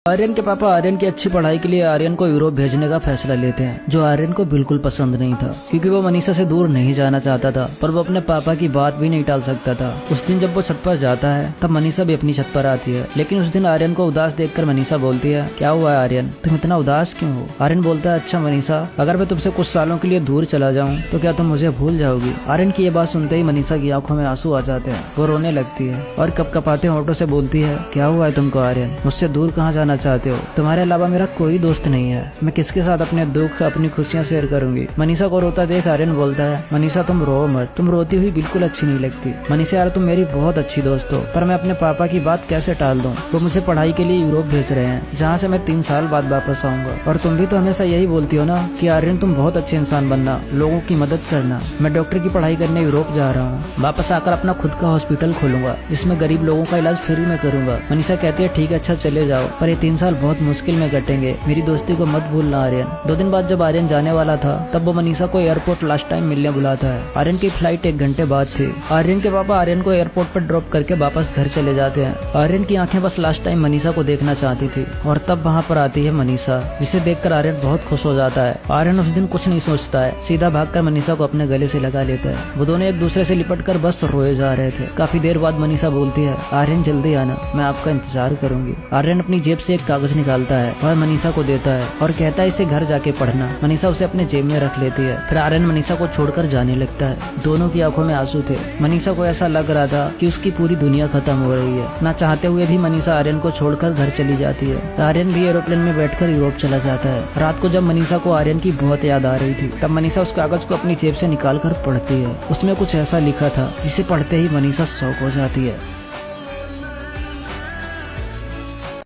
आर्यन के पापा आर्यन की अच्छी पढ़ाई के लिए आर्यन को यूरोप भेजने का फैसला लेते हैं, जो आर्यन को बिल्कुल पसंद नहीं था क्योंकि वो मनीषा से दूर नहीं जाना चाहता था, पर वो अपने पापा की बात भी नहीं टाल सकता था। उस दिन जब वो छत पर जाता है तब मनीषा भी अपनी छत पर आती है, लेकिन उस दिन आर्यन को उदास देखकर मनीषा बोलती है, क्या हुआ आर्यन, तुम इतना उदास क्यों हो? आर्यन बोलता है, अच्छा मनीषा, अगर मैं तुमसे कुछ सालों के लिए दूर चला जाऊँ तो क्या तुम मुझे भूल जाओगी? आर्यन की ये बात सुनते ही मनीषा की आंखों में आंसू आ जाते हैं, वो रोने लगती है और कपकपाते होंठों से बोलती है, क्या हुआ है तुमको आर्यन, मुझसे दूर कहाँ जाना चाहते हो? तुम्हारे अलावा मेरा कोई दोस्त नहीं है, मैं किसके साथ अपने दुख अपनी खुशियाँ शेयर करूंगी? मनीषा को रोता देख आर्यन बोलता है, मनीषा तुम रो मत, तुम रोती हुई बिल्कुल अच्छी नहीं लगती। मनीषा यार तुम मेरी बहुत अच्छी दोस्त हो, पर मैं अपने पापा की बात कैसे टाल दूं? वो मुझे पढ़ाई के लिए यूरोप भेज रहे हैं, जहाँ से मैं 3 साल बाद वापस आऊंगा। और तुम भी तो हमेशा यही बोलती हो ना कि आर्यन तुम बहुत अच्छे इंसान बनना, लोगों की मदद करना। मैं डॉक्टर की पढ़ाई करने यूरोप जा रहा हूँ, वापस आकर अपना खुद का हॉस्पिटल खोलूंगा जिसमें गरीब लोगों का इलाज फ्री में करूंगा। मनीषा कहती है, ठीक है अच्छा चले जाओ, पर ये 3 साल बहुत मुश्किल में कटेंगे, मेरी दोस्ती को मत भूलना आर्यन। 2 दिन बाद जब आर्यन जाने वाला था तब वो मनीषा को एयरपोर्ट लास्ट टाइम मिलने बुलाता है। आर्यन की फ्लाइट 1 घंटे बाद थी। आर्यन के पापा आर्यन को एयरपोर्ट पर ड्रॉप करके वापस घर चले जाते हैं। आर्यन की आंखें बस लास्ट टाइम मनीषा को देखना चाहती थी और तब वहाँ पर आती है मनीषा, जिसे देखकर आर्यन बहुत खुश हो जाता है। आर्यन उस दिन कुछ नहीं सोचता है, सीधा भागकर मनीषा को अपने गले से लगा लेता है। वो दोनों एक दूसरे से लिपट कर बस रोए जा रहे थे। काफी देर बाद मनीषा बोलती है, आर्यन जल्दी आना, मैं आपका इंतजार करूंगी। आर्यन अपनी जेब से एक कागज निकालता है और मनीषा को देता है और कहता है, इसे घर जाके पढ़ना। मनीषा उसे अपने जेब में रख लेती है। फिर आर्यन मनीषा को छोड़कर जाने लगता है। दोनों की आंखों में आंसू थे। मनीषा को ऐसा लग रहा था कि उसकी पूरी दुनिया खत्म हो रही है। ना चाहते हुए भी मनीषा आर्यन को छोड़कर घर चली जाती है। आर्यन भी एरोप्लेन में बैठकर यूरोप चला जाता है। रात को जब मनीषा को आर्यन की बहुत याद आ रही थी तब मनीषा उस कागज को अपनी जेब से निकाल कर पढ़ती है। उसमें कुछ ऐसा लिखा था जिसे पढ़ते ही मनीषा शॉक हो जाती है।